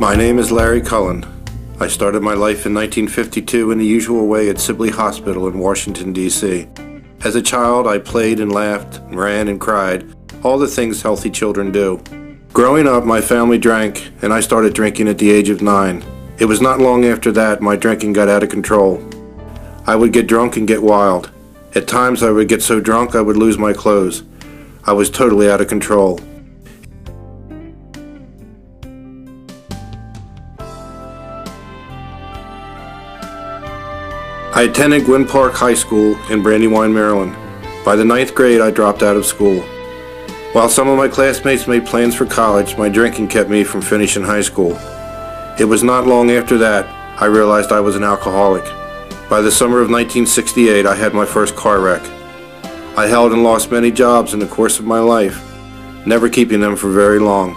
My name is Larry Cullen. I started my life in 1952 in the usual way at Sibley Hospital in Washington, D.C. As a child, I played and laughed, ran and cried, all the things healthy children do. Growing up, my family drank, and I started drinking at the age of 9. It was not long after that my drinking got out of control. I would get drunk and get wild. At times I would get so drunk I would lose my clothes. I was totally out of control. I attended Gwynn Park High School in Brandywine, Maryland. By the 9th grade, I dropped out of school. While some of my classmates made plans for college, my drinking kept me from finishing high school. It was not long after that I realized I was an alcoholic. By the summer of 1968, I had my first car wreck. I held and lost many jobs in the course of my life, never keeping them for very long.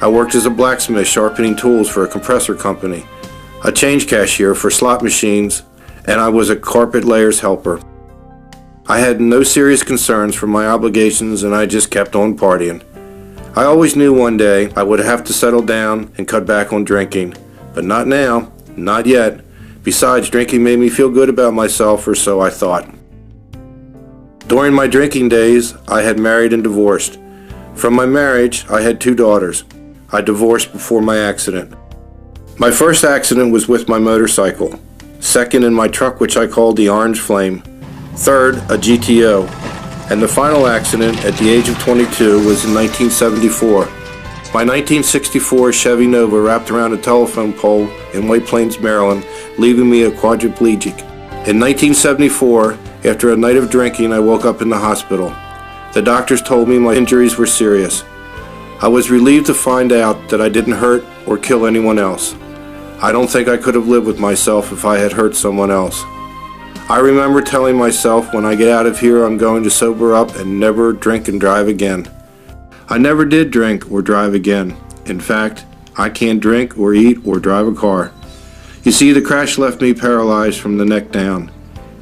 I worked as a blacksmith sharpening tools for a compressor company, a change cashier for slot machines, and I was a carpet layer's helper. I had no serious concerns for my obligations and I just kept on partying. I always knew one day I would have to settle down and cut back on drinking, but not now, not yet. Besides, drinking made me feel good about myself, or so I thought. During my drinking days, I had married and divorced. From my marriage, I had 2 daughters. I divorced before my accident. My first accident was with my motorcycle. Second, in my truck, which I called the Orange Flame. Third, a GTO. And the final accident at the age of 22 was in 1974. My 1964 Chevy Nova wrapped around a telephone pole in White Plains, Maryland, leaving me a quadriplegic. In 1974, after a night of drinking, I woke up in the hospital. The doctors told me my injuries were serious. I was relieved to find out that I didn't hurt or kill anyone else. I don't think I could have lived with myself if I had hurt someone else. I remember telling myself, when I get out of here, I'm going to sober up and never drink and drive again. I never did drink or drive again. In fact, I can't drink or eat or drive a car. You see, the crash left me paralyzed from the neck down.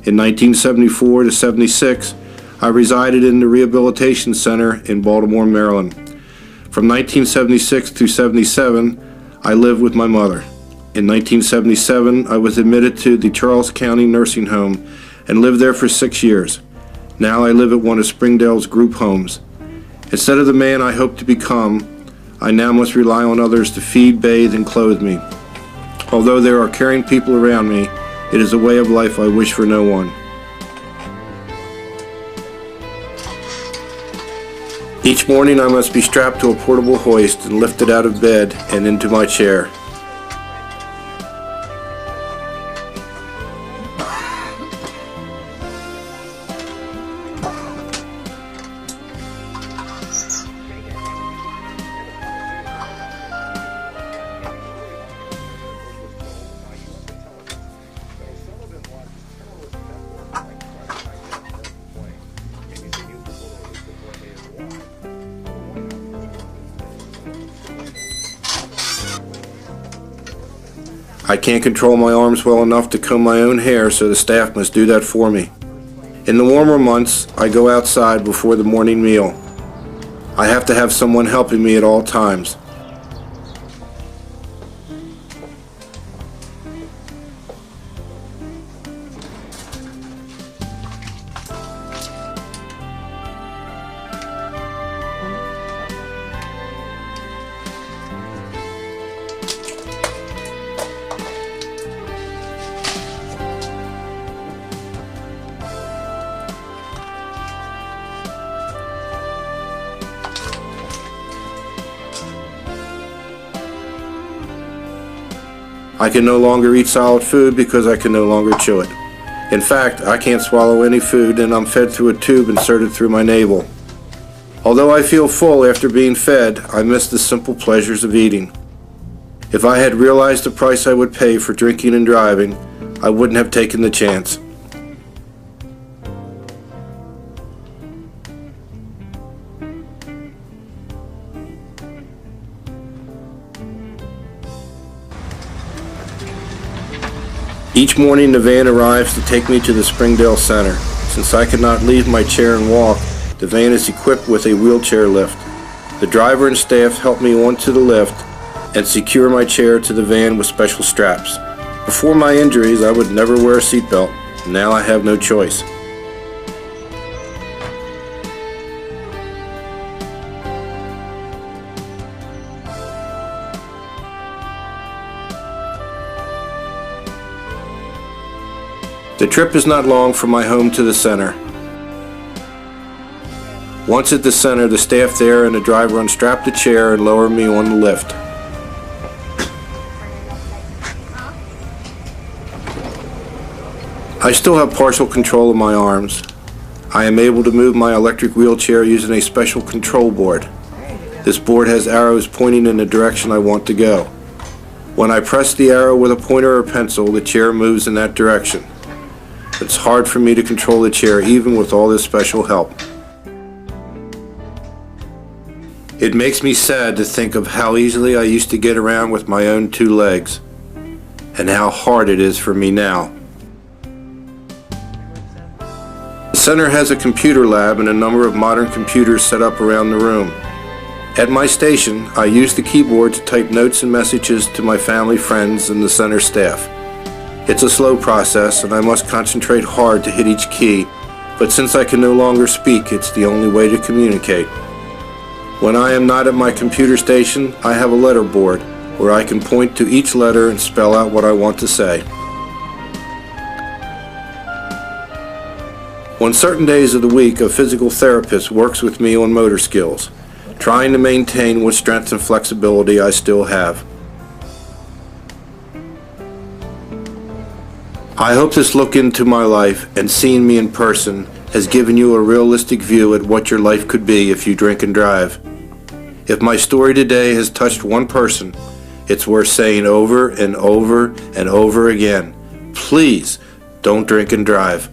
In 1974 to 76, I resided in the Rehabilitation Center in Baltimore, Maryland. From 1976 through 77, I lived with my mother. In 1977, I was admitted to the Charles County Nursing Home and lived there for 6 years. Now I live at one of Springdale's group homes. Instead of the man I hope to become, I now must rely on others to feed, bathe, and clothe me. Although there are caring people around me, it is a way of life I wish for no one. Each morning I must be strapped to a portable hoist and lifted out of bed and into my chair. I can't control my arms well enough to comb my own hair, so the staff must do that for me. In the warmer months, I go outside before the morning meal. I have to have someone helping me at all times. I can no longer eat solid food because I can no longer chew it. In fact, I can't swallow any food and I'm fed through a tube inserted through my navel. Although I feel full after being fed, I miss the simple pleasures of eating. If I had realized the price I would pay for drinking and driving, I wouldn't have taken the chance. Each morning the van arrives to take me to the Springdale Center. Since I cannot leave my chair and walk, the van is equipped with a wheelchair lift. The driver and staff help me onto the lift, and secure my chair to the van with special straps. Before my injuries, I would never wear a seatbelt. Now I have no choice. The trip is not long from my home to the center. Once at the center, the staff there and the driver unstrap the chair and lower me on the lift. I still have partial control of my arms. I am able to move my electric wheelchair using a special control board. This board has arrows pointing in the direction I want to go. When I press the arrow with a pointer or pencil, the chair moves in that direction. It's hard for me to control the chair even with all this special help. It makes me sad to think of how easily I used to get around with my own two legs, and how hard it is for me now. The center has a computer lab and a number of modern computers set up around the room. At my station, I use the keyboard to type notes and messages to my family, friends, and the center staff. It's a slow process, and I must concentrate hard to hit each key, but since I can no longer speak, it's the only way to communicate. When I am not at my computer station, I have a letter board where I can point to each letter and spell out what I want to say. On certain days of the week, a physical therapist works with me on motor skills, trying to maintain what strength and flexibility I still have. I hope this look into my life and seeing me in person has given you a realistic view at what your life could be if you drink and drive. If my story today has touched one person, it's worth saying over and over and over again, please don't drink and drive.